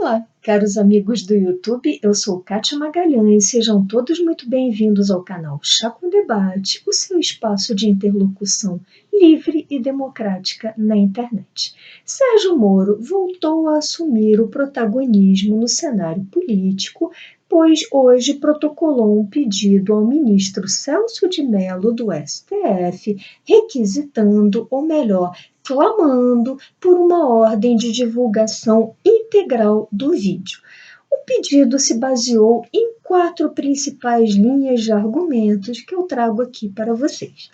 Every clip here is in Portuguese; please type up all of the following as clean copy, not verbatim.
Olá, caros amigos do YouTube, eu sou Kátia Magalhães, sejam todos muito bem-vindos ao canal Chá com Debate, o seu espaço de interlocução livre e democrática na internet. Sérgio Moro voltou a assumir o protagonismo no cenário político, pois hoje protocolou um pedido ao ministro Celso de Mello do STF, requisitando, ou melhor, clamando por uma ordem de divulgação integral do vídeo. O pedido se baseou em 4 principais linhas de argumentos que eu trago aqui para vocês.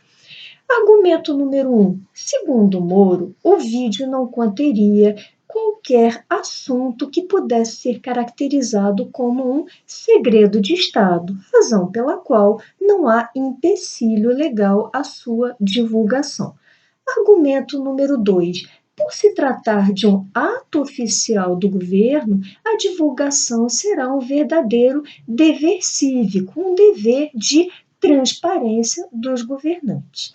Argumento número 1. Segundo Moro, o vídeo não conteria qualquer assunto que pudesse ser caracterizado como um segredo de Estado, razão pela qual não há empecilho legal à sua divulgação. Argumento número 2. Por se tratar de um ato oficial do governo, a divulgação será um verdadeiro dever cívico, um dever de transparência dos governantes.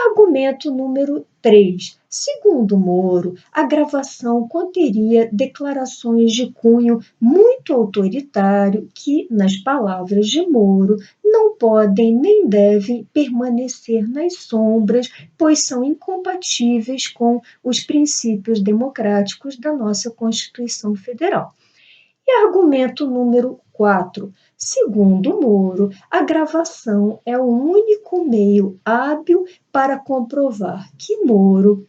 Argumento número 3. Segundo Moro, a gravação conteria declarações de cunho muito autoritário que, nas palavras de Moro, não podem nem devem permanecer nas sombras, pois são incompatíveis com os princípios democráticos da nossa Constituição Federal. E argumento número 4. Segundo Moro, a gravação é o único meio hábil para comprovar que Moro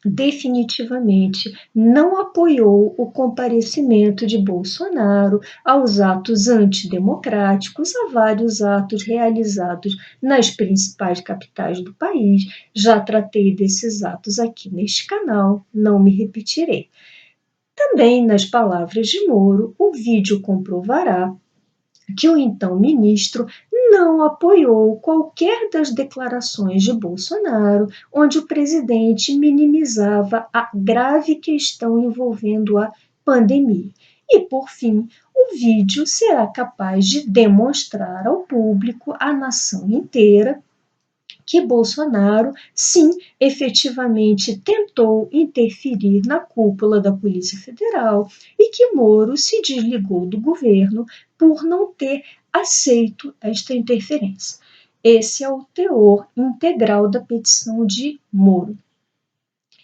definitivamente não apoiou o comparecimento de Bolsonaro aos atos antidemocráticos, a vários atos realizados nas principais capitais do país. Já tratei desses atos aqui neste canal, não me repetirei. Também, nas palavras de Moro, o vídeo comprovará que o então ministro não apoiou qualquer das declarações de Bolsonaro, onde o presidente minimizava a grave questão envolvendo a pandemia. E, por fim, o vídeo será capaz de demonstrar ao público, à nação inteira, que Bolsonaro, sim, efetivamente tentou interferir na cúpula da Polícia Federal e que Moro se desligou do governo por não ter aceito esta interferência. Esse é o teor integral da petição de Moro.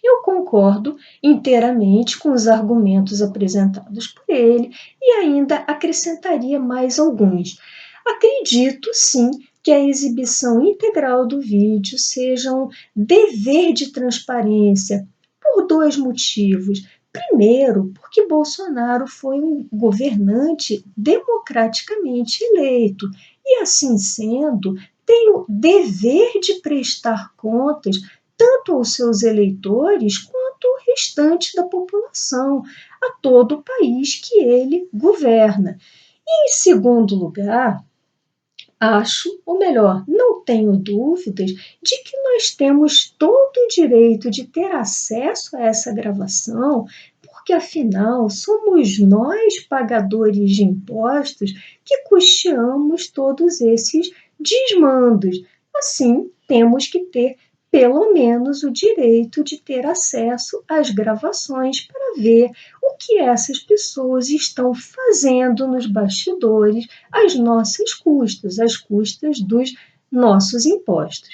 Eu concordo inteiramente com os argumentos apresentados por ele e ainda acrescentaria mais alguns. Acredito, sim, que a exibição integral do vídeo seja um dever de transparência por 2 motivos. Primeiro, porque Bolsonaro foi um governante democraticamente eleito e, assim sendo, tem o dever de prestar contas tanto aos seus eleitores quanto ao restante da população, a todo o país que ele governa. E, em segundo lugar, acho, ou melhor, não tenho dúvidas de que nós temos todo o direito de ter acesso a essa gravação, porque afinal somos nós, pagadores de impostos, que custeamos todos esses desmandos. Assim, temos que ter pelo menos o direito de ter acesso às gravações para ver o que essas pessoas estão fazendo nos bastidores às nossas custas, às custas dos nossos impostos.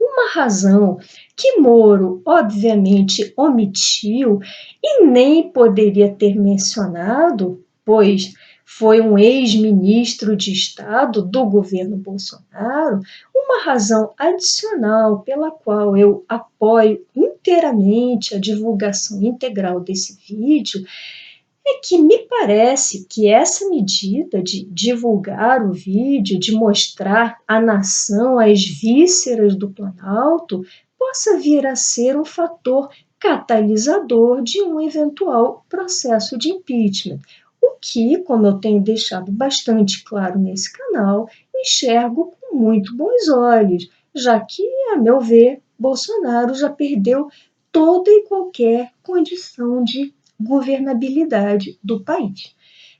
Uma razão que Moro, obviamente, omitiu e nem poderia ter mencionado, pois foi um ex-ministro de Estado do governo Bolsonaro, uma razão adicional pela qual eu apoio inteiramente a divulgação integral desse vídeo é que me parece que essa medida de divulgar o vídeo, de mostrar à nação as vísceras do Planalto, possa vir a ser um fator catalisador de um eventual processo de impeachment. O que, como eu tenho deixado bastante claro nesse canal, enxergo com muito bons olhos, já que, a meu ver, Bolsonaro já perdeu toda e qualquer condição de governabilidade do país.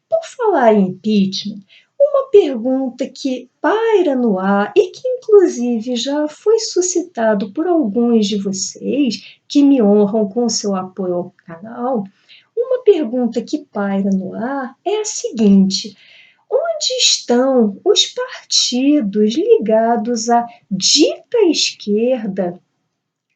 Por falar em impeachment, uma pergunta que paira no ar e que inclusive já foi suscitado por alguns de vocês que me honram com seu apoio ao canal, uma pergunta que paira no ar é a seguinte: onde estão os partidos ligados à dita esquerda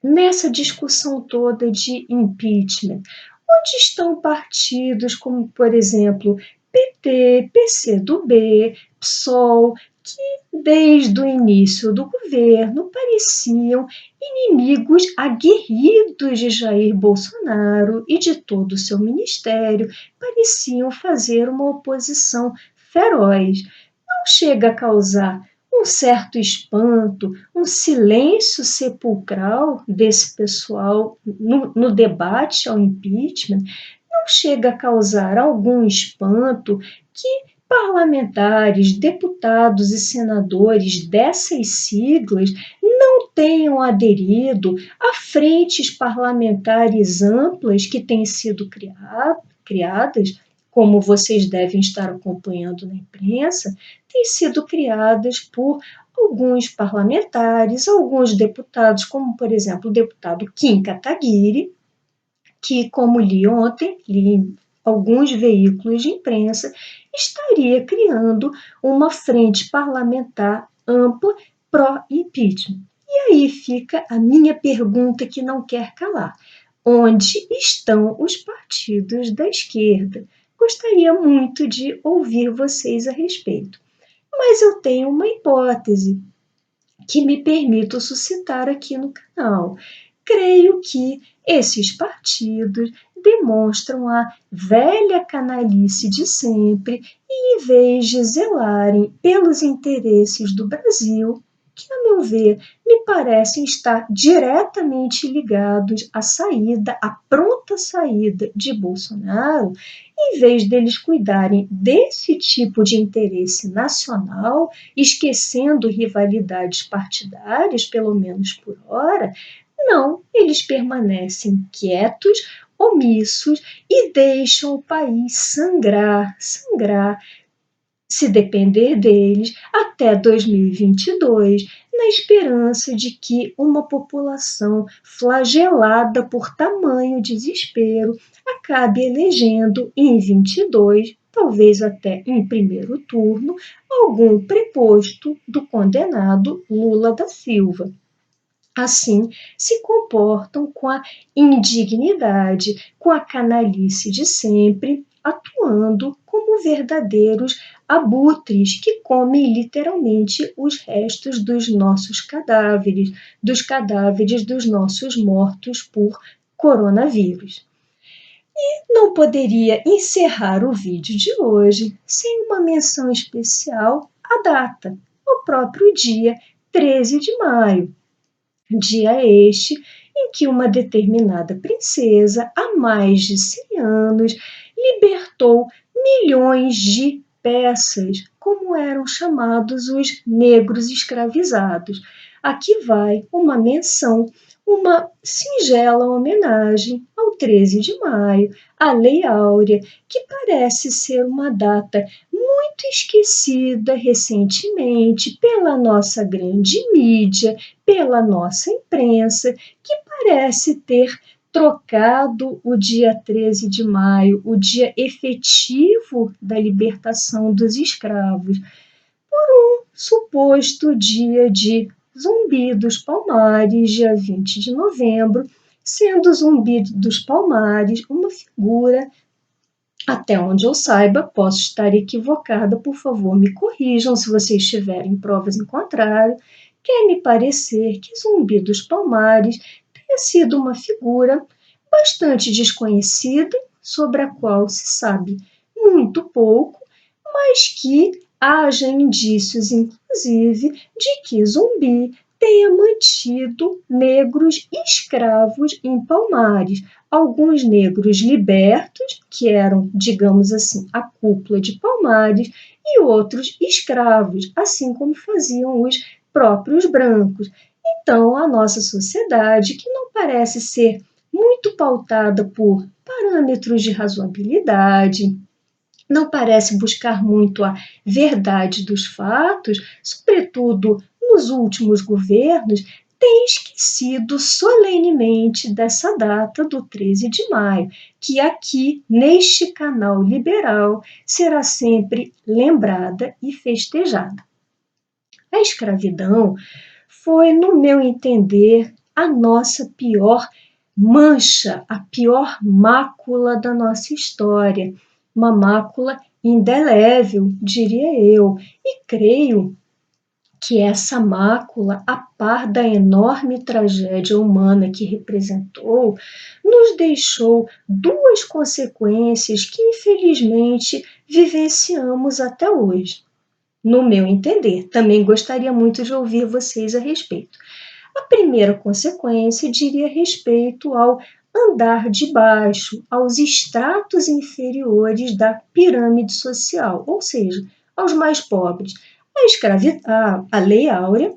nessa discussão toda de impeachment? Onde estão partidos como, por exemplo, PT, PCdoB, PSOL, que desde o início do governo pareciam inimigos aguerridos de Jair Bolsonaro e de todo o seu ministério, pareciam fazer uma oposição feroz. Não chega a causar um certo espanto, um silêncio sepulcral desse pessoal no debate ao impeachment? Não chega a causar algum espanto que parlamentares, deputados e senadores dessas siglas não tenham aderido a frentes parlamentares amplas que têm sido criadas, como vocês devem estar acompanhando na imprensa, têm sido criadas por alguns parlamentares, alguns deputados, como, por exemplo, o deputado Kim Kataguiri, que, como li ontem, li em alguns veículos de imprensa, estaria criando uma frente parlamentar ampla pró-impeachment. E aí fica a minha pergunta que não quer calar: onde estão os partidos da esquerda? Gostaria muito de ouvir vocês a respeito. Mas eu tenho uma hipótese que me permito suscitar aqui no canal. Creio que esses partidos demonstram a velha canalice de sempre e, em vez de zelarem pelos interesses do Brasil, que, a meu ver, me parecem estar diretamente ligados à saída, à pronta saída de Bolsonaro, em vez deles cuidarem desse tipo de interesse nacional, esquecendo rivalidades partidárias, pelo menos por hora, não, eles permanecem quietos, omissos e deixam o país sangrar, se depender deles, até 2022, na esperança de que uma população flagelada por tamanho desespero acabe elegendo em 22, talvez até em primeiro turno, algum preposto do condenado Lula da Silva. Assim, se comportam com a indignidade, com a canalice de sempre, atuando como verdadeiros abutres que comem literalmente os restos dos nossos cadáveres, dos cadáveres dos nossos mortos por coronavírus. E não poderia encerrar o vídeo de hoje sem uma menção especial à data, o próprio dia 13 de maio. Dia este em que uma determinada princesa, há mais de 100 anos, libertou milhões de peças, como eram chamados os negros escravizados. Aqui vai uma menção, uma singela homenagem ao 13 de maio, à Lei Áurea, que parece ser uma data muito esquecida recentemente pela nossa grande mídia, pela nossa imprensa, que parece ter trocado o dia 13 de maio, o dia efetivo da libertação dos escravos, por um suposto dia de Zumbi dos Palmares, dia 20 de novembro, sendo Zumbi dos Palmares uma figura, até onde eu saiba, posso estar equivocada, por favor me corrijam se vocês tiverem provas em contrário, quer me parecer que Zumbi dos Palmares tenha sido uma figura bastante desconhecida, sobre a qual se sabe muito pouco, mas que haja indícios, inclusive, de que Zumbi tenha mantido negros escravos em Palmares. Alguns negros libertos, que eram, digamos assim, a cúpula de Palmares, e outros escravos, assim como faziam os próprios brancos. Então, a nossa sociedade, que não parece ser muito pautada por parâmetros de razoabilidade, não parece buscar muito a verdade dos fatos, sobretudo nos últimos governos, tem esquecido solenemente dessa data do 13 de maio, que aqui, neste canal liberal, será sempre lembrada e festejada. A escravidão foi, no meu entender, a nossa pior mancha, a pior mácula da nossa história, uma mácula indelével, diria eu, e creio que essa mácula, a par da enorme tragédia humana que representou, nos deixou duas consequências que, infelizmente, vivenciamos até hoje. No meu entender, também gostaria muito de ouvir vocês a respeito. A primeira consequência diria respeito ao andar de baixo, aos estratos inferiores da pirâmide social, ou seja, aos mais pobres. A Lei Áurea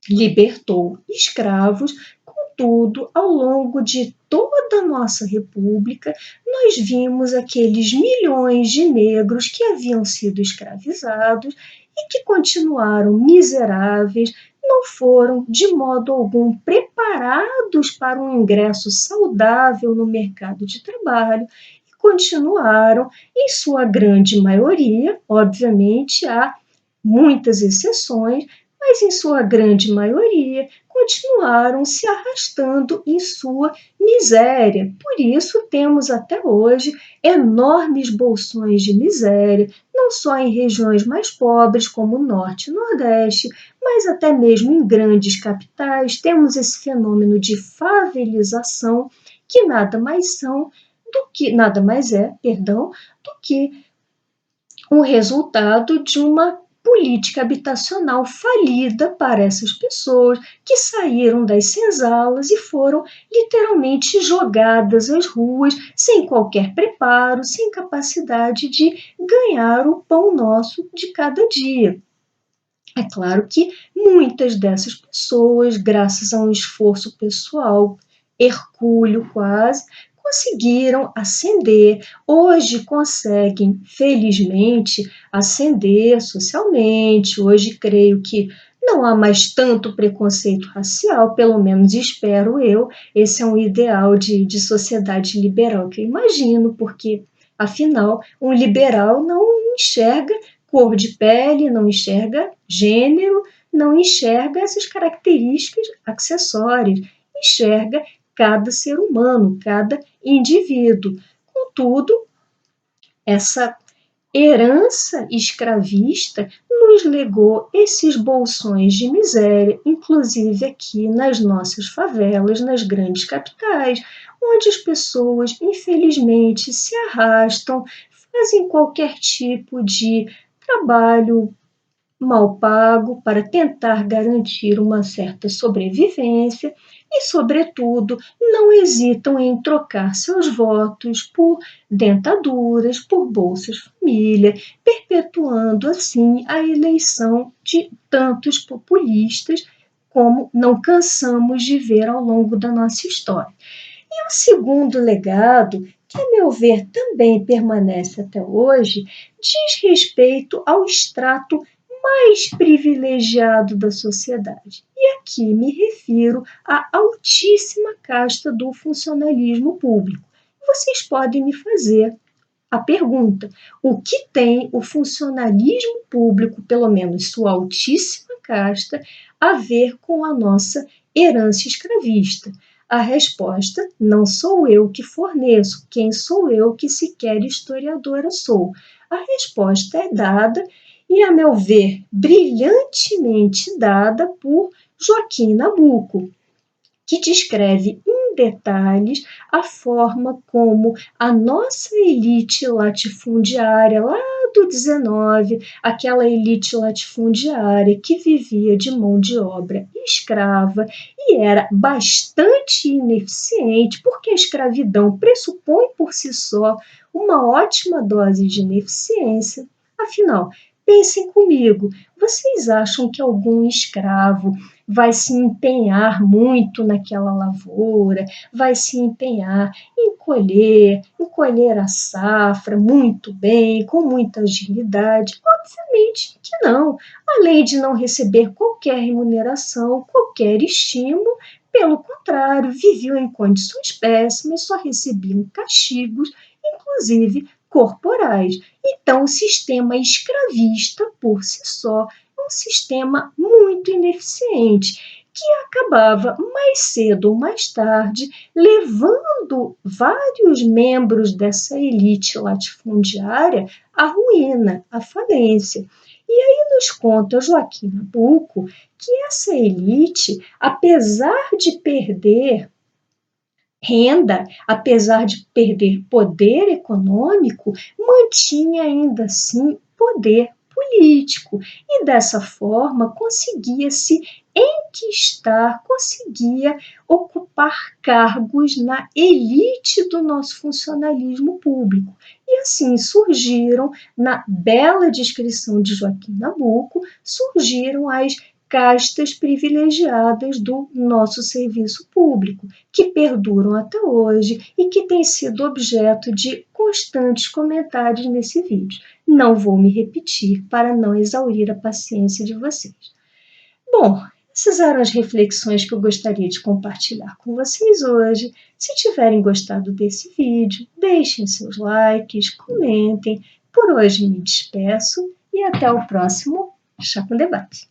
libertou escravos, contudo, ao longo de toda a nossa República, nós vimos aqueles milhões de negros que haviam sido escravizados e que continuaram miseráveis, não foram de modo algum preparados para um ingresso saudável no mercado de trabalho e continuaram, em sua grande maioria, obviamente há muitas exceções, mas em sua grande maioria continuaram se arrastando em sua miséria. Por isso temos até hoje enormes bolsões de miséria, não só em regiões mais pobres como o Norte e Nordeste, mas até mesmo em grandes capitais temos esse fenômeno de favelização, que nada mais é, perdão, do que o resultado de uma política habitacional falida para essas pessoas que saíram das senzalas e foram literalmente jogadas às ruas sem qualquer preparo, sem capacidade de ganhar o pão nosso de cada dia. É claro que muitas dessas pessoas, graças a um esforço pessoal hercúleo quase, conseguiram ascender. Hoje conseguem, felizmente, ascender socialmente. Hoje creio que não há mais tanto preconceito racial, pelo menos espero eu. Esse é um ideal de sociedade liberal que eu imagino, porque, afinal, um liberal não enxerga cor de pele, não enxerga gênero, não enxerga essas características acessórias, enxerga cada ser humano, cada indivíduo. Contudo, essa herança escravista nos legou esses bolsões de miséria, inclusive aqui nas nossas favelas, nas grandes capitais, onde as pessoas, infelizmente, se arrastam, fazem qualquer tipo de trabalho mal pago para tentar garantir uma certa sobrevivência e, sobretudo, não hesitam em trocar seus votos por dentaduras, por bolsas família, perpetuando assim a eleição de tantos populistas como não cansamos de ver ao longo da nossa história. E o segundo legado, que a meu ver também permanece até hoje, diz respeito ao extrato mais privilegiado da sociedade. E aqui me refiro à altíssima casta do funcionalismo público. Vocês podem me fazer a pergunta: o que tem o funcionalismo público, pelo menos sua altíssima casta, a ver com a nossa herança escravista? A resposta não sou eu que forneço, quem sou eu que sequer historiadora sou. A resposta é dada e, a meu ver, brilhantemente dada por Joaquim Nabuco, que descreve em detalhes a forma como a nossa elite latifundiária lá do 19, aquela elite latifundiária que vivia de mão de obra escrava e era bastante ineficiente, porque a escravidão pressupõe por si só uma ótima dose de ineficiência. Afinal, Pensem comigo, vocês acham que algum escravo vai se empenhar muito naquela lavoura, vai se empenhar em colher a safra muito bem, com muita agilidade? Obviamente que não. Além de não receber qualquer remuneração, qualquer estímulo, pelo contrário, viviam em condições péssimas, só recebiam castigos, inclusive corporais. Então, o sistema escravista, por si só, é um sistema muito ineficiente, que acabava mais cedo ou mais tarde levando vários membros dessa elite latifundiária à ruína, à falência. E aí nos conta Joaquim Nabuco que essa elite, apesar de perder renda, apesar de perder poder econômico, mantinha ainda assim poder político e dessa forma conseguia se enquistar, conseguia ocupar cargos na elite do nosso funcionalismo público. E assim surgiram, na bela descrição de Joaquim Nabuco, surgiram as castas privilegiadas do nosso serviço público, que perduram até hoje e que têm sido objeto de constantes comentários nesse vídeo. Não vou me repetir para não exaurir a paciência de vocês. Bom, essas eram as reflexões que eu gostaria de compartilhar com vocês hoje. Se tiverem gostado desse vídeo, deixem seus likes, comentem. Por hoje me despeço e até o próximo Chá com Debate.